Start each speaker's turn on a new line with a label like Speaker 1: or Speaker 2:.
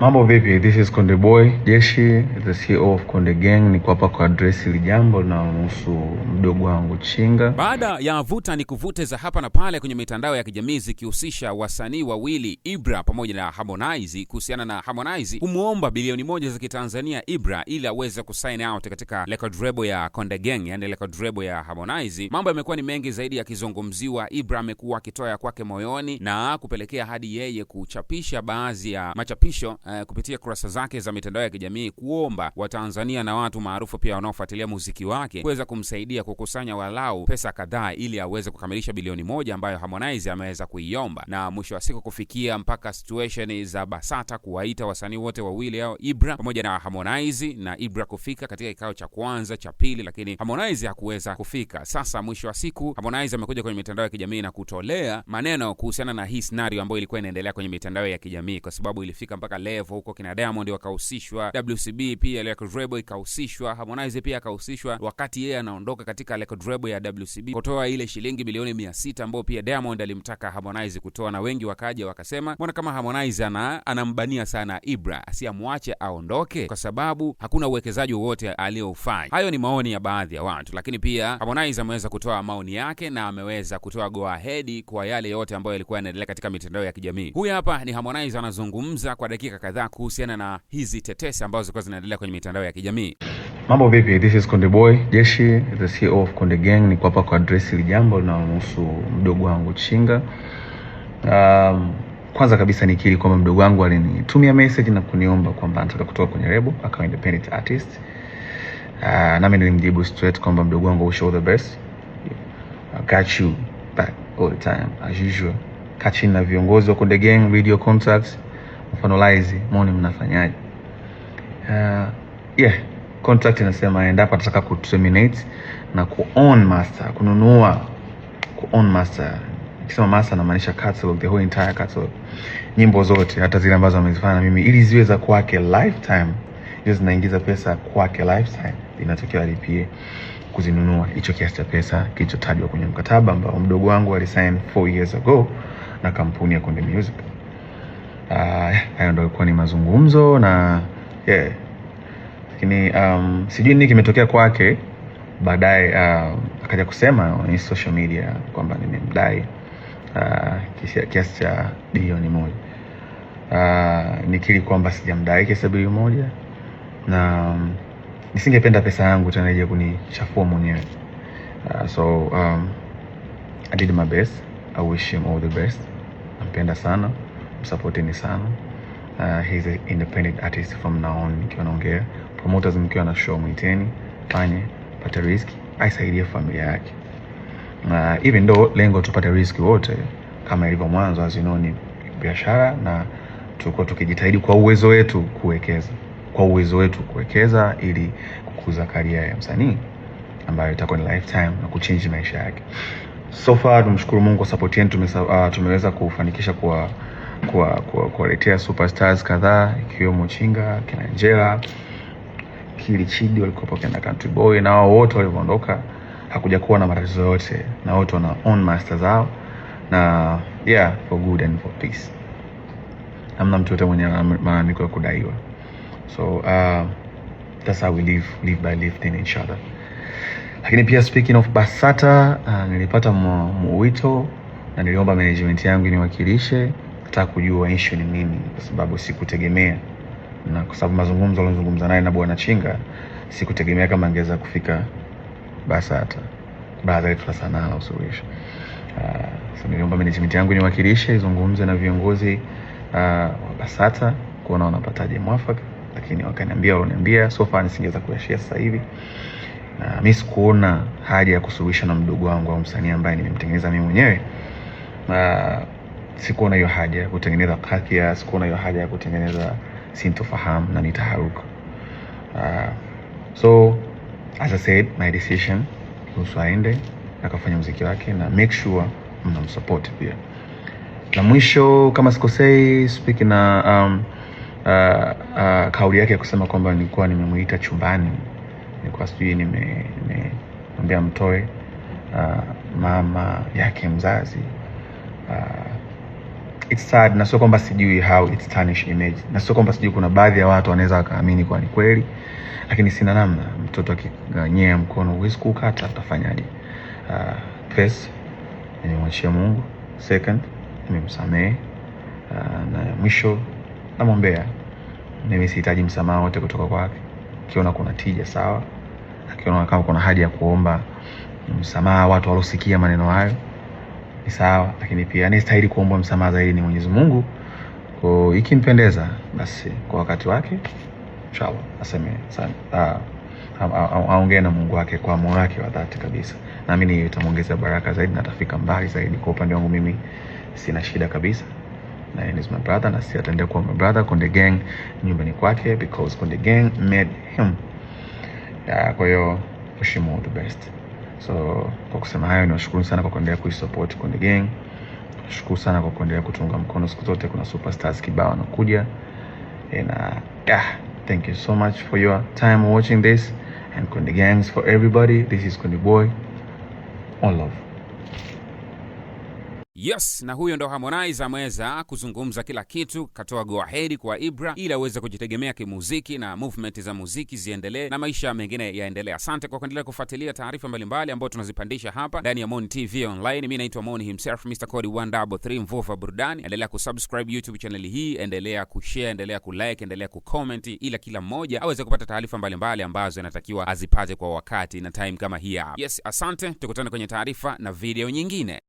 Speaker 1: Mambo vipi? This is Konde Boy Jeshi, the CEO of Konde Gang. Niko hapa kwa address hili jambo linalohusu mdogo wangu Chinga.
Speaker 2: Baada ya vuta ni kuvute za hapa na pale kwenye mitandao ya kijamii zikihusisha wasanii wawili Ibra pamoja na Harmonize, kuhusiana na Harmonize kumuomba bilioni 1 za Kitanzania Ibra ili aweze kusign out katika record label ya Konde Gang, yani record label ya Harmonize. Mambo yamekuwa ni mengi zaidi yakizungumziwa. Ibra amekuwa akitoa ya kwake moyoni na kupelekea hadi yeye kuchapisha baadhi ya machapisho kupitia kurasa zake za mitandao ya kijamii kuomba Watanzania na watu maarufu pia wanaofuatilia muziki wake kuweza kumsaidia kukusanya walau pesa kadhaa ili aweze kukamilisha bilioni 1 ambayo Harmonize ameweza kuiomba, na mwisho wa siku kufikia mpaka situation za BASATA kuwaita wasanii wote wawili hao Ibra pamoja na Harmonize, na Ibra kufika katika kikao cha kwanza cha pili, lakini Harmonize hakuweza kufika. Sasa mwisho wa siku Harmonize amekuja kwenye mitandao ya kijamii na kutolea maneno kuhusiana na hii scenario ambayo ilikuwa inaendelea kwenye mitandao ya kijamii, kwa sababu ilifika mpaka level huko kina Diamond wakahusishwa, WCB pia record label ikahusishwa, Harmonize pia akahusishwa wakati yeye anaondoka katika record label ya WCB kutoa ile shilingi milioni 600 ambayo pia Diamond alimtaka Harmonize kutoa, na wengi wakaja wakasema mbona kama Harmonize anambania sana Ibra, asiamwache aondoke kwa sababu hakuna uwekezaji wowote aliofanya. Hayo ni maoni ya baadhi ya watu, lakini pia Harmonize ameweza kutoa maoni yake na ameweza kutoa go ahead kwa yale yote ambayo yalikuwa yanaendelea katika mitandao ya kijamii. Huyu hapa ni Harmonize anazungumza kwa dakika kadhaa kuhusiana na hizi tetesi ambazo zilikuwa zinaendelea kwenye mitandao ya kijamii.
Speaker 1: Mambo vipi? This is Konde Boy Jeshi, the CEO of Konde Gang. Niko hapa kwa address hili jambo linalohusu mdogo wangu Chinga. Kwanza kabisa nikiri kwamba mdogo wangu alinitumia message na kuniomba kwamba anataka kutoka kwenye label akawa independent artist. Nami nilimjibu straight kwamba mdogo wangu, wish all the best. I got you back all the time as usual. Kachini na viongozi wa Konde Gang, video contacts, finalize muone mnafanyaje. Contract inasema endapo atataka ku terminate na ku own master, kununua ku own master. Nikisema master namaanisha catalog, the whole entire catalog, nyimbo zote hata zile ambazo amezifanya mimi, ili ziwe za kwake lifetime, hizo zinaingiza pesa kwake lifetime, inatokea alipie kuzinunua hicho kiasi cha pesa kilichotajwa kwenye mkataba ambao mdogo wangu alisign 4 years ago na kampuni ya Konde Music. Hayo ndio ilikuwa ni mazungumzo na lakini sijui nini kimetokea kwake baadaye. Akaja kusema kwenye social media kwamba nimemdai kiasi cha bilioni 1. Nikiri kwamba sijamdai kiasi cha bilioni 1 na nisingependa pesa yangu tena ije kunichafua mwenyewe. I did my best. I wish him all the best. Nampenda sana, msupporteni sana. He's an independent artist from now on. Nikiwa naongea promoters, mkiwa na show mwiteni, fanye pata risk, aisaidie familia yake. Even though lengo tupate risk wote kama ilivyo mwanzo, as you know, ni biashara na tulikuwa tukijitahidi kwa uwezo wetu kuwekeza ili kukuza career ya msanii ambayo itakuwa ni lifetime na kuchange maisha yake. So far tumshukuru Mungu kwa support yetu, tumeweza kufanikisha kuwaletea superstars kadhaa ikiwemo Chinga, kina Angela, Kili Chidi walikuwa kina Country Boy, na wao wote waliondoka hakuja kuwa na matatizo yote, na wote wana own master zao na for good and for peace. Hamna mtu yote mwenye malalamiko ya kudaiwa. So that's how we live by lifting each other. Lakini pia speaking of BASATA, nilipata mwito na niliomba management yangu niwakilishe, nataka kujua issue ni nini, kwa sababu sikutegemea, na kwa sababu mazungumzo alizungumza naye na bwana Chinga, sikutegemea kama angeza kufika BASATA baada ya sana na usuluhisho. So niliomba management yangu niwakilishe, izungumze na viongozi wa BASATA kuona wanapataje mwafaka, lakini wakaniambia so far nisingeweza kuyashare sasa hivi. Mimi sikuona haja ya kusuluhisha na mdogo wangu au msanii ambaye nimemtengeneza mimi mwenyewe. Sikuona hiyo haja ya kutengeneza kakia, sikuona hiyo haja ya kutengeneza sintofahamu na nitaharuka. So as I said, my decision kuhusu aende akafanya muziki wake na make sure mnamsupport pia. Na mwisho kama sikosei, speaking na kauli yake ya kusema kwamba nilikuwa nimemuita chumbani, nilikuwa sijui nimemwambia mtoe mama yake mzazi. it's sad, na sio kwamba sijui how it's tarnish image, na sio kwamba sijui kuna baadhi ya watu wanaweza wakaamini kwa ni kweli, lakini sina namna. Mtoto akiganyea mkono huwezi kukata, utafanyaje? First, nimemwachia Mungu. Second, nimemsamehe. Na mwisho namwombea. Mimi sihitaji msamaha wote kutoka kwake. Akiona kuna tija sawa, akiona kama kuna haja ya kuomba msamaha watu walosikia maneno hayo ni sawa, lakini pia anastahili kuomba msamaha zaidi ni Mwenyezi Mungu. Kwa ikimpendeza basi kwa wakati wake inshallah aseme sana, aongee na Mungu wake kwa moyo wake wa dhati kabisa. Naamini itamuongezea baraka zaidi na atafika mbali zaidi. Kwa upande wangu mimi sina shida kabisa, na yeye is my brother, na si ataendelea kuwa my brother. Konde Gang nyumbani kwake, because Konde Gang made him. Kwa hiyo wish him all the best. So kwa kusema hayo, niwashukuru sana kwa kuendelea kuisupport Konde Gang. Nashukuru sana kwa kuendelea kutunga mkono siku zote. Kuna superstars kibao wanakuja, and thank you so much for your time watching this, and Konde Gangs for everybody. This is Konde Boy, all love.
Speaker 2: Yes, na huyo ndo Harmonize ameweza kuzungumza kila kitu, katoa go ahead kwa Ibra ili aweze kujitegemea kimuziki na movement za muziki ziendelee na maisha mengine yaendelee. Asante kwa kuendelea kufuatilia taarifa mbalimbali ambazo tunazipandisha hapa ndani ya Mon TV Online. Mimi naitwa Mon himself, Mr. Cody 133, mvuva burudani. Endelea kusubscribe YouTube channel hii, endelea kushare, endelea kulike, endelea kucomment, ila kila mmoja aweze kupata taarifa mbalimbali ambazo anatakiwa azipate kwa wakati na time kama hii hapa. Yes, asante, tukutane kwenye taarifa na video nyingine.